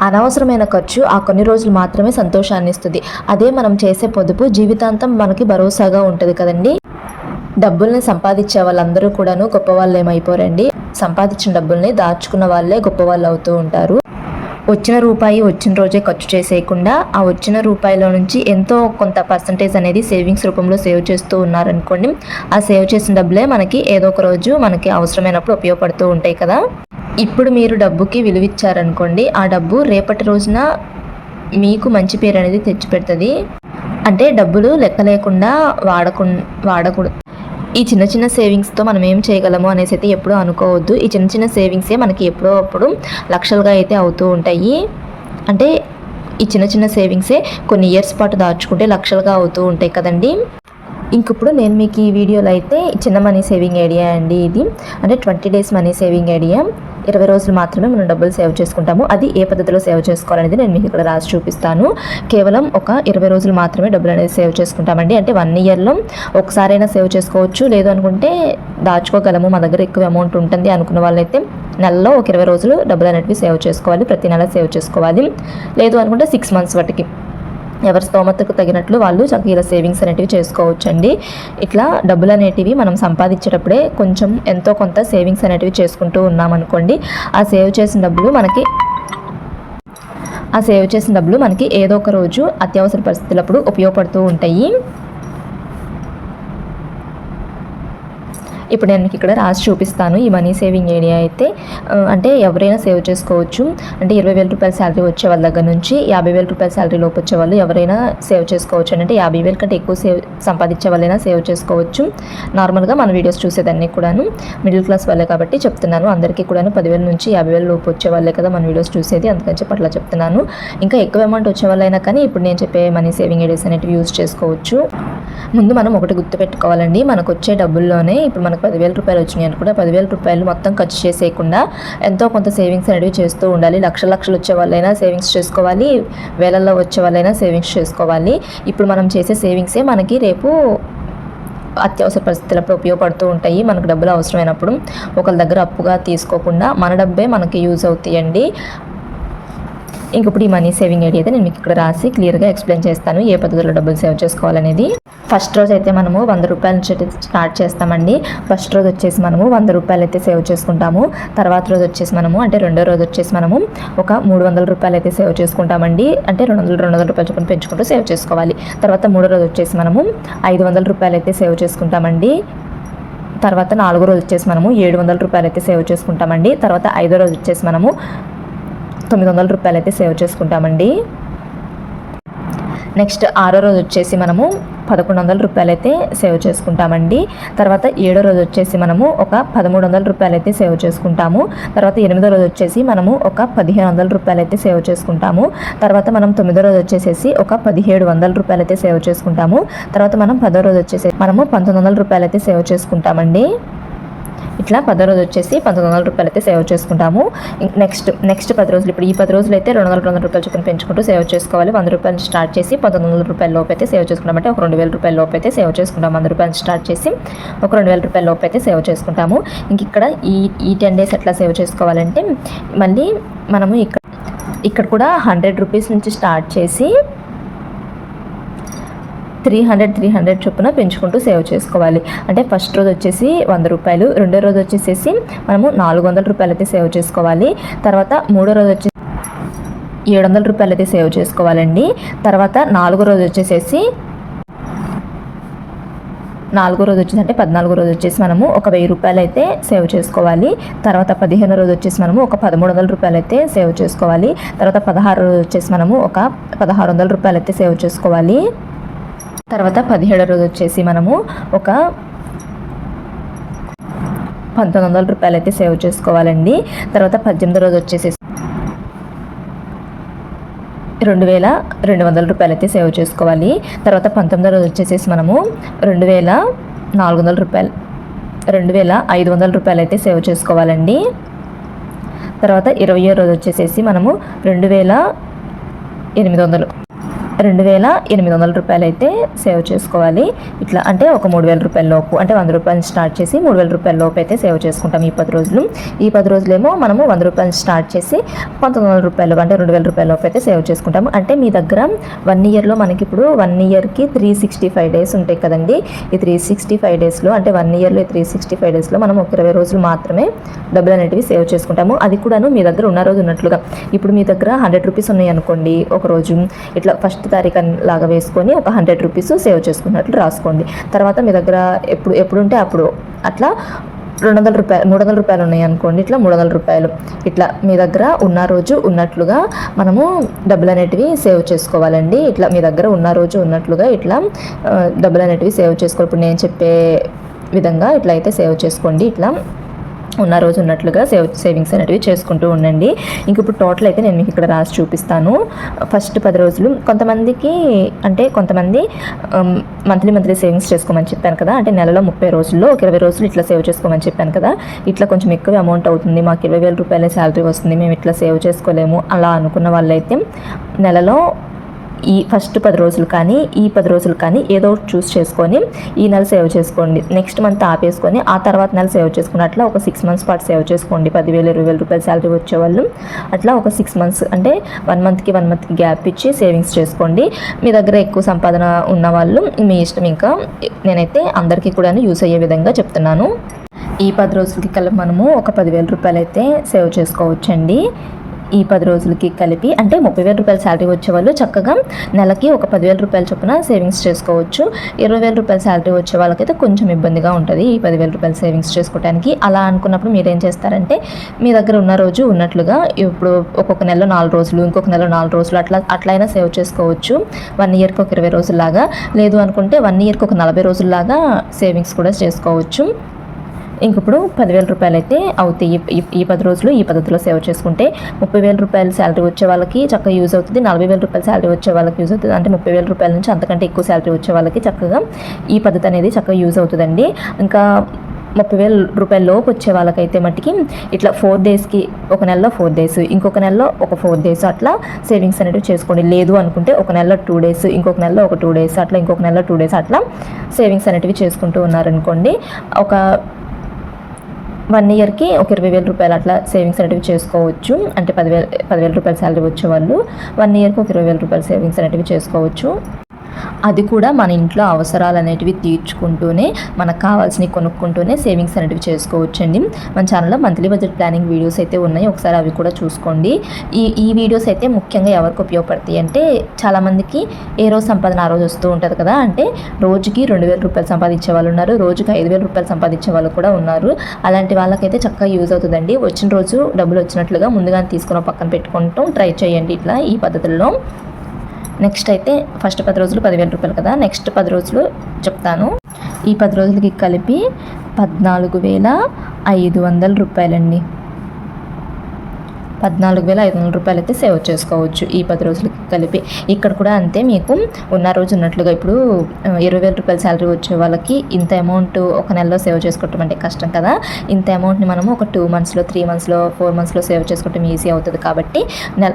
అనవసరమైన ఖర్చు ఆ కొన్ని రోజులు మాత్రమే సంతోషాన్ని ఇస్తుంది. అదే మనం చేసే పొదుపు జీవితాంతం మనకి భరోసాగా ఉంటుంది కదండి. డబ్బుల్ని సంపాదించే వాళ్ళందరూ కూడాను గొప్పవాళ్ళు ఏమైపోరండి. సంపాదించిన డబ్బుల్ని దాచుకున్న వాళ్ళే గొప్పవాళ్ళు అవుతూ ఉంటారు. వచ్చిన రూపాయి వచ్చిన రోజే ఖర్చు చేసేయకుండా ఆ వచ్చిన రూపాయిలో నుంచి ఎంతో కొంత పర్సంటేజ్ అనేది సేవింగ్స్ రూపంలో సేవ్ చేస్తూ ఉన్నారనుకోండి, ఆ సేవ్ చేసిన డబ్బులే మనకి ఏదో ఒక రోజు మనకి అవసరమైనప్పుడు ఉపయోగపడుతూ ఉంటాయి కదా. ఇప్పుడు మీరు డబ్బుకి విలువిచ్చారనుకోండి, ఆ డబ్బు రేపటి రోజున మీకు మంచి పేరు అనేది తెచ్చిపెడుతుంది. అంటే డబ్బులు లెక్క లేకుండా వాడకూడదు. ఈ చిన్న చిన్న సేవింగ్స్తో మనం ఏం చేయగలము అనేసి అయితే ఎప్పుడూ అనుకోవద్దు. ఈ చిన్న చిన్న సేవింగ్సే మనకి ఎప్పుడో అప్పుడు లక్షలుగా అయితే అవుతూ ఉంటాయి. అంటే ఈ చిన్న చిన్న సేవింగ్సే కొన్ని ఇయర్స్ పాటు దాచుకుంటే లక్షలుగా అవుతూ ఉంటాయి కదండి. ఇంకప్పుడు నేను మీకు ఈ వీడియోలో అయితే చిన్న మనీ సేవింగ్ ఐడియా అండి ఇది. అంటే 20 days మనీ సేవింగ్ ఐడియా. 20 రోజులు మాత్రమే మనం డబ్బులు సేవ్ చేసుకుంటాము. అది ఏ పద్ధతిలో సేవ్ చేసుకోవాలనేది నేను మీకు ఇక్కడ రాసి చూపిస్తాను. కేవలం ఒక 20 రోజులు మాత్రమే డబ్బులు అనేది సేవ్ చేసుకుంటామండి. అంటే 1 yearలో ఒకసారైనా సేవ్ చేసుకోవచ్చు. లేదు అనుకుంటే దాచుకోగలము, మా దగ్గర ఎక్కువ అమౌంట్ ఉంటుంది అనుకున్న వాళ్ళైతే నెలలో ఒక 20 రోజులు డబ్బులు అనేవి సేవ్ చేసుకోవాలి. ప్రతి నెల సేవ్ చేసుకోవాలి. లేదు అనుకుంటే 6 months వాటికి ఎవరి స్తోమతకు తగినట్లు వాళ్ళు చక్కగా ఇలా సేవింగ్స్ అనేటివి చేసుకోవచ్చండి. ఇట్లా డబ్బులు అనేటివి మనం సంపాదించేటప్పుడే కొంచెం ఎంతో కొంత సేవింగ్స్ అనేటివి చేసుకుంటూ ఉన్నామనుకోండి, ఆ సేవ్ చేసిన డబ్బులు మనకి ఏదో ఒక రోజు అత్యవసర పరిస్థితులప్పుడు ఉపయోగపడుతూ ఉంటాయి. ఇప్పుడు నేను మీకు ఇక్కడ రాసి చూపిస్తాను ఈ మనీ సేవింగ్ ఐడియా అయితే. అంటే ఎవరైనా సేవ్ చేసుకోవచ్చు. అంటే 20,000 రూపాయల శాలరీ వచ్చే వాళ్ళ దగ్గర నుంచి 50,000 రూపాయల శాలరీ లోపు వచ్చే వాళ్ళు ఎవరైనా సేవ్ చేసుకోవచ్చు. అంటే 50,000 కంటే ఎక్కువ సంపాదించే వాళ్ళైనా సేవ్ చేసుకోవచ్చు. నార్మల్గా మన వీడియోస్ చూసేదాన్ని కూడాను మిడిల్ క్లాస్ వాళ్ళే కాబట్టి చెప్తున్నాను. అందరికీ కూడాను 10,000 నుంచి 50,000 లోపు వచ్చే వాళ్ళే కదా మన వీడియోస్ చూసేది, అందుకని చెప్పి అట్లా చెప్తున్నాను. ఇంకా ఎక్కువ అమౌంట్ వచ్చే వాళ్ళైనా కానీ ఇప్పుడు నేను చెప్పే మనీ సేవింగ్ ఐడియాస్ అనేవి యూజ్ చేసుకోవచ్చు. ముందు మనం ఒకటి గుర్తుపెట్టుకోవాలండి, మనకు వచ్చే డబ్బుల్లోనే ఇప్పుడు మనకు 10,000 రూపాయలు వచ్చినాయి అనుకుంటే 10,000 రూపాయలు మొత్తం ఖర్చు చేసేయకుండా ఎంతో కొంత సేవింగ్స్ అనేవి చేస్తూ ఉండాలి. లక్షలు వచ్చే వాళ్ళైనా సేవింగ్స్ చేసుకోవాలి, వేలల్లో వచ్చే వాళ్ళైనా సేవింగ్స్ చేసుకోవాలి. ఇప్పుడు మనం చేసే సేవింగ్సే మనకి రేపు అత్యవసర పరిస్థితులప్పుడు ఉపయోగపడుతూ ఉంటాయి. మనకు డబ్బులు అవసరమైనప్పుడు ఒకరి దగ్గర అప్పుగా తీసుకోకుండా మన డబ్బే మనకి యూజ్ అవుతాయండి. ఇంకప్పుడు ఈ మనీ సేవింగ్ ఐడియా అయితే నేను మీకు ఇక్కడ రాసి క్లియర్గా ఎక్స్ప్లెయిన్ చేస్తాను ఏ పద్ధతిలో డబ్బులు సేవ్ చేసుకోవాలనేది. ఫస్ట్ రోజు అయితే మనము 100 రూపాయల నుంచి స్టార్ట్ చేస్తామండి. ఫస్ట్ రోజు వచ్చేసి మనము 100 రూపాయలు అయితే సేవ్ చేసుకుంటాము. తర్వాత రోజు వచ్చేసి మనము అంటే రెండో రోజు వచ్చేసి మనము ఒక 300 రూపాయలు అయితే సేవ్ చేసుకుంటామండి. అంటే 200 రూపాయలు చొప్పున పెంచుకుంటూ సేవ్ చేసుకోవాలి. తర్వాత మూడో రోజు వచ్చేసి మనము 500 రూపాయలు అయితే సేవ్ చేసుకుంటామండి. తర్వాత నాలుగో రోజు వచ్చేసి మనము 700 రూపాయలు అయితే సేవ్ చేసుకుంటామండి. తర్వాత ఐదో రోజు వచ్చేసి మనము 900 రూపాయలు అయితే సేవ్ చేసుకుంటామండి. నెక్స్ట్ ఆరో రోజు వచ్చేసి మనము 1100 రూపాయలు అయితే సేవ్ చేసుకుంటామండి. తర్వాత ఏడో రోజు వచ్చేసి మనము ఒక 1300 రూపాయలు అయితే సేవ్ చేసుకుంటాము. తర్వాత ఎనిమిదో రోజు వచ్చేసి మనము ఒక 1500 రూపాయలు అయితే సేవ్ చేసుకుంటాము. తర్వాత మనం 9వ రోజు వచ్చేసి ఒక 1700 రూపాయలు అయితే సేవ్ చేసుకుంటాము. తర్వాత మనం 10వ రోజు వచ్చేసి మనము 1900 రూపాయలు అయితే సేవ్ చేసుకుంటామండి. ఇట్లా 10వ రోజు వచ్చేసి 1900 రూపాయలు అయితే సేవ్ చేసుకుంటాము. నెక్స్ట్ 10 రోజులు, ఇప్పుడు ఈ 10 రోజులు అయితే 200 రూపాయలు చొప్పున పెంచుకుంటూ సేవ్ చేసుకోవాలి. 100 రూపాయలు స్టార్ట్ చేసి 1900 రూపాయల లోపు అయితే సేవ్ చేసుకుంటాం. అంటే ఒక 2000 రూపాయల లోపు అయితే సేవ్ చేసుకుంటాం. 100 రూపాయలు స్టార్ట్ చేసి ఒక 2000 రూపాయల లోపు అయితే సేవ్ చేసుకుంటాము. ఇంక ఇక్కడ ఈ 10 days ఎట్లా సేవ్ చేసుకోవాలంటే మళ్ళీ మనము ఇక్కడ కూడా 100 రూపీస్ నుంచి స్టార్ట్ చేసి 300 చొప్పున పెంచుకుంటూ సేవ్ చేసుకోవాలి. అంటే ఫస్ట్ రోజు వచ్చేసి 100 రూపాయలు, రెండో రోజు వచ్చేసి మనము 400 రూపాయలు అయితే సేవ్ చేసుకోవాలి. తర్వాత మూడో రోజు వచ్చేసి 700 రూపాయలు అయితే సేవ్ చేసుకోవాలండి. తర్వాత నాలుగో రోజు వచ్చేసి అంటే 14వ రోజు వచ్చేసి మనము ఒక 1000 రూపాయలు అయితే సేవ్ చేసుకోవాలి. తర్వాత 15వ రోజు వచ్చేసి మనము ఒక 1300 రూపాయలు అయితే సేవ్ చేసుకోవాలి. తర్వాత 16వ రోజు వచ్చేసి మనము ఒక 1600 రూపాయలు అయితే సేవ్ చేసుకోవాలి. తర్వాత 17వ రోజు వచ్చేసి మనము ఒక 1900 రూపాయలు అయితే సేవ్ చేసుకోవాలండి. తర్వాత 18వ రోజు వచ్చేసి 2200 రూపాయలు అయితే సేవ్ చేసుకోవాలి. తర్వాత 19వ రోజు వచ్చేసి మనము 2400 రూపాయలు 2500 రూపాయలు అయితే సేవ్ చేసుకోవాలండి. తర్వాత 20వ రోజు వచ్చేసి మనము 2800 2,800 రూపాయలు అయితే సేవ్ చేసుకోవాలి. ఇట్లా అంటే ఒక 3,000 రూపాయల లోపు, అంటే 100 రూపాయలు స్టార్ట్ చేసి 3,000 రూపాయల లోపు అయితే సేవ్ చేసుకుంటాం ఈ 10 రోజులు. ఈ 10 రోజులేమో మనము 100 రూపాయలు స్టార్ట్ చేసి 1,900 రూపాయలు అంటే 2,000 రూపాయల లోపు అయితే సేవ్ చేసుకుంటాము. అంటే మీ దగ్గర 1 ఇయర్లో మనకి ఇప్పుడు 1 ఇయర్కి 365 డేస్ ఉంటాయి కదండి. ఈ 365 డేస్లో అంటే 1 ఇయర్లో 365 డేస్లో మనం ఒక 20 రోజులు మాత్రమే డబ్బులు అనేటివి సేవ్ చేసుకుంటాము. అది కూడాను మీ దగ్గర ఉన్న రోజు ఉన్నట్లుగా. ఇప్పుడు మీ దగ్గర 100 రూపీస్ ఉన్నాయి అనుకోండి, ఒక రోజు ఇట్లా ఫస్ట్ తారీఖు లాగా వేసుకొని ఒక 100 రూపీస్ సేవ్ చేసుకున్నట్లు రాసుకోండి. తర్వాత మీ దగ్గర ఎప్పుడు ఉంటే అప్పుడు అట్లా 200 రూపాయలు 300 రూపాయలు ఉన్నాయి అనుకోండి, ఇట్లా 300 రూపాయలు ఇట్లా మీ దగ్గర ఉన్న రోజు ఉన్నట్లుగా మనము డబ్బులు అనేటివి సేవ్ చేసుకోవాలండి. ఇట్లా మీ దగ్గర ఉన్న రోజు ఉన్నట్లుగా ఇట్లా డబ్బులు అనేటివి సేవ్ చేసుకోవాలి. ఇప్పుడు నేను చెప్పే విధంగా ఇట్లా అయితే సేవ్ చేసుకోండి. ఇట్లా ఉన్న రోజు ఉన్నట్లుగా సేవింగ్స్ అనేటివి చేసుకుంటూ ఉండండి. ఇంక ఇప్పుడు టోటల్ అయితే నేను మీకు ఇక్కడ రాసి చూపిస్తాను. ఫస్ట్ 10 రోజులు కొంతమంది మంత్లీ సేవింగ్స్ చేసుకోమని చెప్పాను కదా, అంటే నెలలో 30 రోజుల్లో ఒక 20 రోజులు ఇట్లా సేవ్ చేసుకోమని చెప్పాను కదా. ఇట్లా కొంచెం ఎక్కువ అమౌంట్ అవుతుంది, మాకు 20,000 రూపాయల శాలరీ వస్తుంది, మేము ఇట్లా సేవ్ చేసుకోలేము అలా అనుకున్న వాళ్ళైతే నెలలో ఈ ఫస్ట్ 10 రోజులు కానీ ఈ 10 రోజులు కానీ ఏదో ఒకటి చూస్ చేసుకొని ఈ నెల సేవ్ చేసుకోండి. నెక్స్ట్ మంత్ ఆపేసుకొని ఆ తర్వాత నెల సేవ్ చేసుకుని అట్లా ఒక 6 మంత్స్ పాటు సేవ్ చేసుకోండి. 10,000 20,000 రూపాయల శాలరీ వచ్చేవాళ్ళు అట్లా ఒక 6 మంత్స్ అంటే 1 మంత్కి గ్యాప్ ఇచ్చి సేవింగ్స్ చేసుకోండి. మీ దగ్గర ఎక్కువ సంపాదన ఉన్న వాళ్ళు మీ ఇష్టం. ఇంకా నేనైతే అందరికీ కూడా యూస్ అయ్యే విధంగా చెప్తున్నాను. ఈ 10 రోజులకి కలిపి మనము ఒక 10,000 రూపాయలు అయితే సేవ్ చేసుకోవచ్చండి. ఈ 10 రోజులకి కలిపి అంటే 30,000 రూపాయల శాలరీ వచ్చేవాళ్ళు చక్కగా నెలకి ఒక 10,000 రూపాయల చొప్పున సేవింగ్స్ చేసుకోవచ్చు. 20,000 రూపాయల శాలరీ వచ్చే వాళ్ళకైతే కొంచెం ఇబ్బందిగా ఉంటుంది ఈ 10,000 రూపాయల సేవింగ్స్ చేసుకోవడానికి. అలా అనుకున్నప్పుడు మీరు ఏం చేస్తారంటే మీ దగ్గర ఉన్న రోజు ఉన్నట్లుగా ఇప్పుడు ఒక్కొక్క నెలలో 4 రోజులు ఇంకొక నెలలో 4 రోజులు అట్లయినా సేవ్ చేసుకోవచ్చు. 1 ఇయర్కి ఒక 20 రోజుల్లాగా, లేదు అనుకుంటే 1 ఇయర్కి ఒక 40 రోజుల్లాగా సేవింగ్స్ కూడా చేసుకోవచ్చు. ఇంక ఇప్పుడు 10,000 రూపాయలు అయితే అవుతాయి ఈ 10 రోజులు ఈ పద్ధతిలో సేవ్ చేసుకుంటే. 30,000 రూపాయల శాలరీ వచ్చే వాళ్ళకి చక్కగా యూజ్ అవుతుంది. 40,000 రూపాయల శాలరీ వచ్చే వాళ్ళకి యూజ్ అవుతుంది. అంటే 30,000 రూపాయల నుంచి అంతకంటే ఎక్కువ శాలరీ వచ్చే వాళ్ళకి చక్కగా ఈ పద్ధతి అనేది చక్కగా యూజ్ అవుతుందండి. ఇంకా 30,000 రూపాయల లోపు వచ్చే వాళ్ళకైతే మట్టికి ఇట్లా 4 డేస్కి ఒక నెలలో 4 డేస్ ఇంకొక నెలలో ఒక 4 డేస్ అట్లా సేవింగ్స్ అనేవి చేసుకోండి. లేదు అనుకుంటే ఒక నెలలో 2 డేస్ ఇంకొక నెలలో ఒక 2 డేస్ అట్లా ఇంకొక నెలలో 2 డేస్ అట్లా సేవింగ్స్ అనేవి చేసుకుంటూ ఉన్నారనుకోండి. ఒక 1 ఇయర్కి ఒక 20,000 రూపాయలు అట్లా సేవింగ్స్ అనేవి చేసుకోవచ్చు. అంటే 10,000 రూపాయల శాలరీ వచ్చేవాళ్ళు 1 ఇయర్కి ఒక 20,000 రూపాయల సేవింగ్స్ అనేవి చేసుకోవచ్చు. అది కూడా మన ఇంట్లో అవసరాలు అనేటివి తీర్చుకుంటూనే మనకు కావాల్సినవి కొనుక్కుంటూనే సేవింగ్స్ అనేటివి చేసుకోవచ్చండి. మన ఛానల్లో మంత్లీ బడ్జెట్ ప్లానింగ్ వీడియోస్ అయితే ఉన్నాయి, ఒకసారి అవి కూడా చూసుకోండి. ఈ వీడియోస్ అయితే ముఖ్యంగా ఎవరికి ఉపయోగపడతాయి అంటే చాలామందికి ఏ రోజు సంపాదన ఆ రోజు వస్తూ ఉంటుంది కదా, అంటే రోజుకి 2,000 రూపాయలు సంపాదించే వాళ్ళు ఉన్నారు, రోజుకి 5,000 రూపాయలు సంపాదించే వాళ్ళు కూడా ఉన్నారు. అలాంటి వాళ్ళకైతే చక్కగా యూజ్ అవుతుందండి. వచ్చిన రోజు డబ్బులు వచ్చినట్లుగా ముందుగానే తీసుకుని పక్కన పెట్టుకుంటూ ట్రై చేయండి ఇట్లా ఈ పద్ధతుల్లో. నెక్స్ట్ అయితే ఫస్ట్ 10 రోజులు 10,000 రూపాయలు కదా, నెక్స్ట్ 10 రోజులు చెప్తాను. ఈ 10 రోజులకి కలిపి 14,500 రూపాయలండి. 14,500 రూపాయలు అయితే సేవ్ చేసుకోవచ్చు ఈ 10 రోజులకి కలిపి. ఇక్కడ కూడా అంతే, మీకు ఉన్న రోజు ఉన్నట్లుగా. ఇప్పుడు 20,000 రూపాయల శాలరీ వచ్చే వాళ్ళకి ఇంత అమౌంట్ ఒక నెలలో సేవ్ చేసుకోవటం అంటే కష్టం కదా. ఇంత అమౌంట్ని మనము ఒక 2 మంత్స్లో 3 మంత్స్లో 4 మంత్స్లో సేవ్ చేసుకోవటం ఈజీ అవుతుంది. కాబట్టి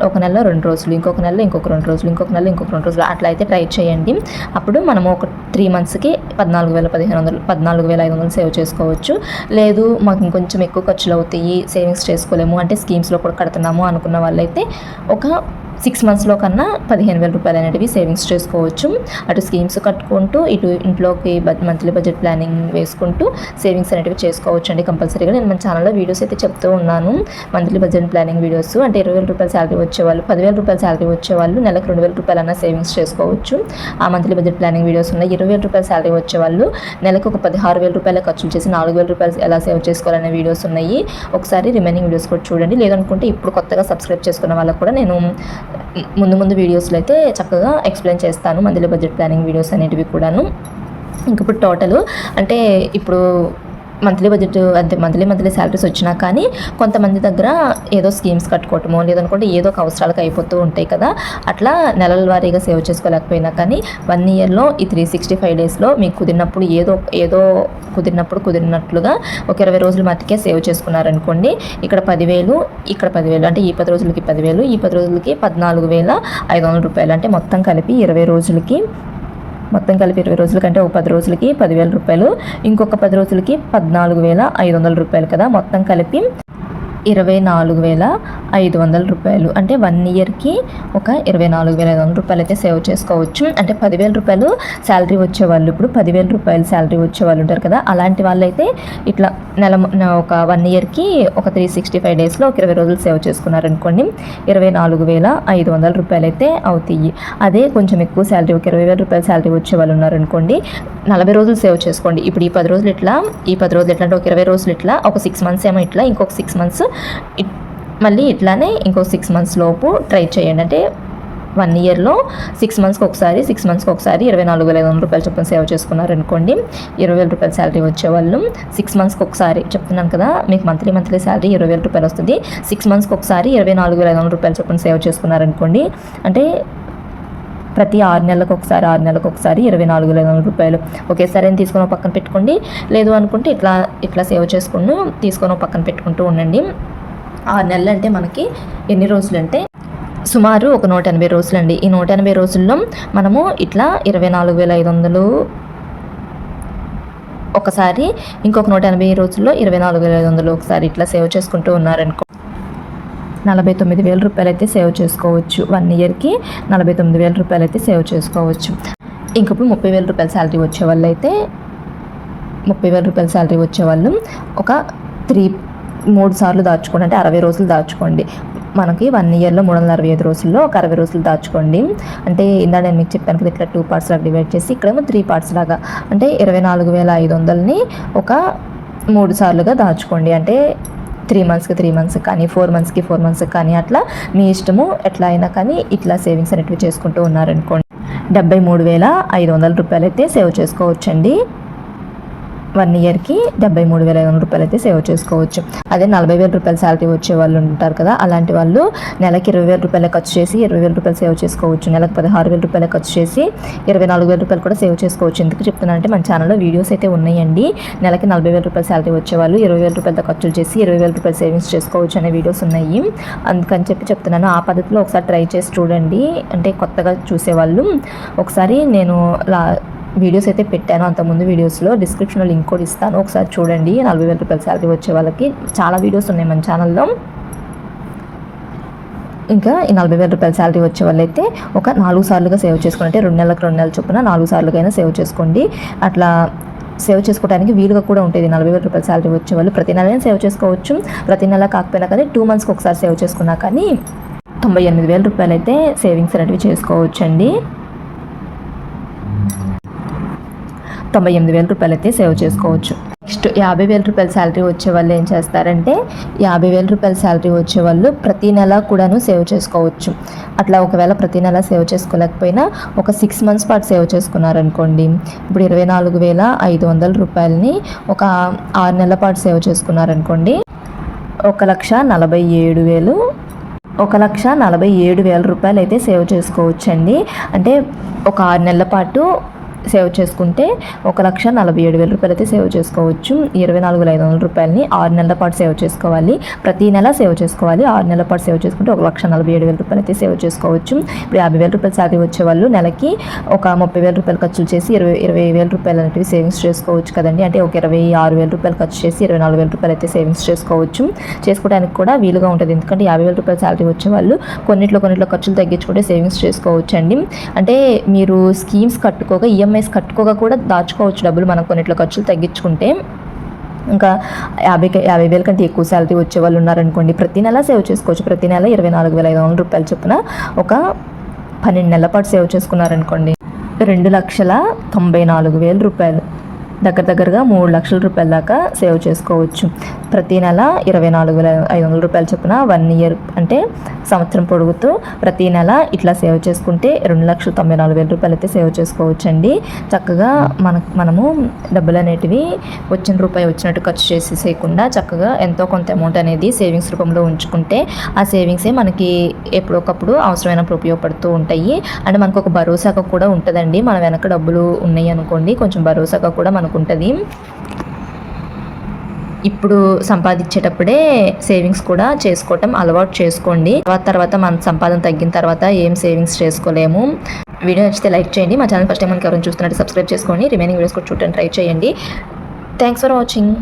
ఒక నెలలో 2 రోజులు ఇంకొక నెలలో ఇంకొక 2 రోజులు ఇంకొక నెలలో ఇంకొక 2 రోజులు అట్లా అయితే ట్రై చేయండి. అప్పుడు మనము ఒక 3 మంత్స్కి 14,500 సేవ్ చేసుకోవచ్చు. లేదు మాకు ఇంకొంచెం ఎక్కువ ఖర్చులు అవుతాయి, సేవింగ్స్ చేసుకోలేము అంటే స్కీమ్స్లో కూడా కడుతున్నాము అనుకున్న వాళ్ళైతే ఒక 6 మంత్స్లో కన్నా 15,000 రూపాయలు అనేటివి సేవింగ్స్ చేసుకోవచ్చు. అటు స్కీమ్స్ కట్టుకుంటూ ఇటు ఇంట్లోకి మంత్లీ బడ్జెట్ ప్లానింగ్ వేసుకుంటూ సేవింగ్స్ అనేటివి చేసుకోవచ్చు అండి. కంపల్సరీగా నేను మన ఛానల్లో వీడియోస్ అయితే చెప్తూ ఉన్నాను, మంత్లీ బడ్జెట్ ప్లానింగ్ వీడియోస్. అంటే 20,000 రూపాయల శాలరీ వచ్చేవాళ్ళు 10,000 రూపాయల శాలరీ వచ్చేవాళ్ళు నెలకు 2,000 రూపాయలన్నా సేవింగ్స్ చేసుకోవచ్చు. ఆ మంత్లీ బడ్జెట్ ప్లానింగ్ వీడియోస్ ఉన్నాయి. 20,000 రూపాయల శాలరీ వచ్చేవాళ్ళు నెలకు ఒక 16,000 రూపాయల ఖర్చులు చేసి 4,000 రూపాయలు ఎలా సేవ్ చేసుకోవాలనే వీడియోస్ ఉన్నాయి. ఒకసారి రిమైనింగ్ వీడియోస్ కూడా చూడండి. లేదనుకుంటే ఇప్పుడు కొత్తగా సబ్స్క్రైబ్ చేసుకున్న వాళ్ళకు కూడా నేను ముందు వీడియోస్లో అయితే చక్కగా ఎక్స్ప్లెయిన్ చేస్తాను మంత్లీ బడ్జెట్ ప్లానింగ్ వీడియోస్ అనేటివి కూడాను. ఇంక ఇప్పుడు టోటల్ అంటే ఇప్పుడు మంత్లీ బడ్జెట్ అంటే మంత్లీ శాలరీస్ వచ్చినా కానీ కొంతమంది దగ్గర ఏదో స్కీమ్స్ కట్టుకోవటమో లేదనుకుంటే ఏదో ఒక అవసరాలకు అయిపోతూ ఉంటాయి కదా, అట్లా నెలల వారీగా సేవ్ చేసుకోలేకపోయినా కానీ 1 ఇయర్లో ఈ 365 డేస్లో మీకు కుదిరినప్పుడు ఏదో కుదిరినట్లుగా ఒక 20 రోజుల మట్టుకే సేవ్ చేసుకున్నారనుకోండి, ఇక్కడ 10,000 ఇక్కడ 10,000 అంటే ఈ 10 రోజులకి 10,000 ఈ 10 రోజులకి 14,500 రూపాయలు. అంటే మొత్తం కలిపి 20 రోజులకి కంటే ఒక 10 రోజులకి 10,000 రూపాయలు, ఇంకొక 10 రోజులకి 14,500 రూపాయలు కదా, మొత్తం కలిపి 24,500 రూపాయలు. అంటే 1 ఇయర్కి ఒక 24,500 రూపాయలు అయితే సేవ్ చేసుకోవచ్చు. అంటే 10,000 రూపాయలు శాలరీ వచ్చేవాళ్ళు, ఇప్పుడు 10,000 రూపాయలు శాలరీ వచ్చేవాళ్ళు ఉంటారు కదా, అలాంటి వాళ్ళు అయితే ఇట్లా ఒక 1 ఇయర్కి ఒక 365 డేస్లో ఒక 20 రోజులు సేవ్ చేసుకున్నారనుకోండి, 24,500 రూపాయలు అయితే అవుతాయి. అదే కొంచెం ఎక్కువ శాలరీ, ఒక 20,000 రూపాయల శాలరీ వచ్చే వాళ్ళు ఉన్నారనుకోండి, 40 రోజులు సేవ్ చేసుకోండి. ఇప్పుడు ఈ 10 రోజులు ఇట్లా అంటే ఒక 20 రోజులు ఇట్లా, ఒక 6 మంత్స్ ఏమో ఇట్లా, ఇంకొక 6 మంత్స్ మళ్ళీ ఇట్లానే ఇంకో 6 మంత్స్ లోపు ట్రై చేయండి. అంటే 1 ఇయర్లో 6 మంత్స్కి ఒకసారి 24,500 రూపాయలు చొప్పున సేవ్ చేసుకున్నారనుకోండి, 20,000 రూపాయల శాలరీ వచ్చేవాళ్ళు 6 మంత్స్కి ఒకసారి చెప్తున్నాను కదా, మీకు మంత్లీ శాలరీ 20,000 రూపాయలు వస్తుంది. 6 మంత్స్కి ఒకసారి 24,500 రూపాయలు చొప్పున సేవ్ చేసుకున్నారనుకోండి, అంటే ప్రతి 6 నెలలకు ఒకసారి 24,500 రూపాయలు ఒకేసారి తీసుకొని పక్కన పెట్టుకోండి. లేదు అనుకుంటే ఇట్లా సేవ్ చేసుకుని తీసుకొని పక్కన పెట్టుకుంటూ ఉండండి. 6 నెలలు అంటే మనకి ఎన్ని రోజులు అంటే సుమారు ఒక 180 రోజులు అండి. ఈ 180 రోజుల్లో మనము ఇట్లా 24,500 ఒకసారి, ఇంకొక 180 రోజుల్లో 24,500 ఒకసారి ఇట్లా సేవ్ చేసుకుంటూ ఉన్నారనుకో, 49,000 రూపాయలు అయితే సేవ్ చేసుకోవచ్చు. 1 ఇయర్కి 49,000 రూపాయలు అయితే సేవ్ చేసుకోవచ్చు. ఇంకప్పుడు 30,000 రూపాయల శాలరీ వచ్చేవాళ్ళు అయితే 30,000 రూపాయల శాలరీ వచ్చేవాళ్ళు ఒక 3 సార్లు దాచుకోండి. అంటే 60 రోజులు దాచుకోండి. మనకి 1 ఇయర్లో 365 రోజుల్లో ఒక 60 రోజులు దాచుకోండి. అంటే ఇందా నేను మీకు చెప్పాను కదా, ఇట్లా 2 పార్ట్స్ లాగా డివైడ్ చేసి ఇక్కడేమో 3 పార్ట్స్ లాగా, అంటే 24,500ని ఒక 3 సార్లుగా దాచుకోండి. అంటే 3 మంత్స్ కానీ 4 మంత్స్ కానీ అట్లా మీ ఇష్టము, ఎట్లా అయినా కానీ ఇట్లా సేవింగ్స్ అనేటివి చేసుకుంటూ ఉన్నారనుకోండి, 73,500 రూపాయలు అయితే సేవ్ చేసుకోవచ్చండి. 1 ఇయర్కి 73,500 రూపాయలు అయితే సేవ్ చేసుకోవచ్చు. అదే 40,000 రూపాయల శాలరీ వచ్చే వాళ్ళు ఉంటారు కదా, అలాంటి వాళ్ళు నెలకి 20,000 రూపాయలు ఖర్చు చేసి 20,000 రూపాయలు సేవ్ చేసుకోవచ్చు. నెలకు 16,000 రూపాయలు ఖర్చు చేసి 24,000 రూపాయలు కూడా సేవ్ చేసుకోవచ్చు. ఎందుకు చెప్తున్నానంటే మన ఛానల్లో వీడియోస్ అయితే ఉన్నాయండి. నెలకి 40,000 రూపాయల శాలరీ వచ్చేవాళ్ళు 20,000 రూపాయలతో ఖర్చులు చేసి 20,000 రూపాయలు సేవింగ్స్ చేసుకోవచ్చు అనే వీడియోస్ ఉన్నాయి. అందుకని చెప్తున్నాను, ఆ పద్ధతిలో ఒకసారి ట్రై చేసి చూడండి. అంటే కొత్తగా చూసేవాళ్ళు ఒకసారి నేను వీడియోస్ అయితే పెట్టాను, అంతకుముందు వీడియోస్లో డిస్క్రిప్షన్లో లింక్ కూడా ఇస్తాను, ఒకసారి చూడండి. 40,000 రూపాయల శాలరీ వచ్చే వాళ్ళకి చాలా వీడియోస్ ఉన్నాయి మన ఛానల్లో. ఇంకా ఈ 40,000 రూపాయల శాలరీ వచ్చే వాళ్ళైతే ఒక 4 సార్లుగా సేవ్ చేసుకోండి. అంటే 2 నెలల చొప్పున 4 సార్లుగా సేవ్ చేసుకోండి. అట్లా సేవ్ చేసుకోవడానికి వీలుగా కూడా ఉంటుంది. 40,000 రూపాయల శాలరీ వచ్చే వాళ్ళు ప్రతి నెల సేవ్ చేసుకోవచ్చు. ప్రతి నెల కాకపోయినా కానీ 2 మంత్స్కి ఒకసారి సేవ్ చేసుకున్నా కానీ 98,000 రూపాయలు అయితే సేవింగ్స్ అనేవి చేసుకోవచ్చండి. 98,000 రూపాయలు అయితే సేవ్ చేసుకోవచ్చు. నెక్స్ట్ 50,000 రూపాయల శాలరీ వచ్చే వాళ్ళు ఏం చేస్తారంటే, 50,000 రూపాయల శాలరీ వచ్చే వాళ్ళు ప్రతి నెల కూడాను సేవ్ చేసుకోవచ్చు. అట్లా ఒకవేళ ప్రతి నెల సేవ్ చేసుకోలేకపోయినా ఒక 6 మంత్స్ పాటు సేవ్ చేసుకున్నారనుకోండి, ఇప్పుడు 24,500 రూపాయలని ఒక 6 నెలల పాటు సేవ్ చేసుకున్నారనుకోండి, 1,47,000 1,47,000 రూపాయలు అయితే సేవ్ చేసుకోవచ్చండి. అంటే ఒక 6 నెలల పాటు సేవ్ చేసుకుంటే 1,47,000 రూపాయలు అయితే సేవ్ చేసుకోవచ్చు. 24,500 రూపాయలని 6 నెలల పాటు సేవ్ చేసుకోవాలి. ప్రతి నెల సేవ్ చేసుకోవాలి. 6 నెలల పాటు సేవ్ చేసుకుంటే 1,47,000 రూపాయలు అయితే సేవ్ చేసుకోవచ్చు. ఇప్పుడు 50,000 రూపాయలు శాలరీ వచ్చే వాళ్ళు నెలకి ఒక 30,000 రూపాయలు ఖర్చులు చేసి 20,000 రూపాయలు అనేవి సేవింగ్స్ చేసుకోవచ్చు కదండి. అంటే ఒక 26,000 రూపాయలు ఖర్చు చేసి 24,000 రూపాయలు అయితే సేవింగ్స్ చేసుకోవచ్చు. చేసుకోవడానికి కూడా వీలుగా ఉంటుంది. ఎందుకంటే 50,000 రూపాయల శాలరీ వచ్చే వాళ్ళు కొన్నిట్లో ఖర్చులు తగ్గించుకుంటే సేవింగ్స్ చేసుకోవచ్చు అండి. అంటే మీరు స్కీమ్స్ కట్టుకోగా ఈఎంఐస్ కట్టుకోగా కూడా దాచుకోవచ్చు డబ్బులు. మనం కొన్నిట్లో ఖర్చులు తగ్గించుకుంటే ఇంకా 50,000 కంటే ఎక్కువ శాలరీ వచ్చే వాళ్ళు ఉన్నారనుకోండి, ప్రతి నెల సేవ్ చేసుకోవచ్చు. ప్రతి నెల 24,500 రూపాయలు చొప్పున ఒక 12 నెలల పాటు సేవ్ చేసుకున్నారనుకోండి, 2,94,000 రూపాయలు. దగ్గరగా 3 లక్షల రూపాయల దాకా సేవ్ చేసుకోవచ్చు. ప్రతి నెల 24,500 రూపాయలు చొప్పున 1 ఇయర్ అంటే సంవత్సరం పొడుగుతూ ప్రతి నెల ఇట్లా సేవ్ చేసుకుంటే 2,94,000 రూపాయలు అయితే సేవ్ చేసుకోవచ్చండి. చక్కగా మనము డబ్బులు అనేటివి వచ్చిన రూపాయి వచ్చినట్టు ఖర్చు చేసేసేయకుండా చక్కగా ఎంతో కొంత అమౌంట్ అనేది సేవింగ్స్ రూపంలో ఉంచుకుంటే ఆ సేవింగ్సే మనకి ఎప్పుడొకప్పుడు అవసరమైనప్పుడు ఉపయోగపడుతూ ఉంటాయి. అండ్ మనకు ఒక భరోసాగా కూడా ఉంటుందండి. మన వెనక డబ్బులు ఉన్నాయి అనుకోండి, కొంచెం భరోసాగా కూడా మనకు ఉంటుంది. ఇప్పుడు సంపాదించేటప్పుడే సేవింగ్స్ కూడా చేసుకోవటం అలవాటు చేసుకోండి. తర్వాత మన సంపాదన తగ్గిన తర్వాత ఏం సేవింగ్స్ చేసుకోలేము. వీడియో నచ్చితే లైక్ చేయండి. మా ఛానల్ ఫస్ట్ టైం మనకి ఎవరైనా చూస్తున్నట్టు సబ్స్క్రైబ్ చేసుకోండి. రిమైనింగ్ వీడియోస్ కూడా చూడటానికి ట్రై చేయండి. Thanks for watching.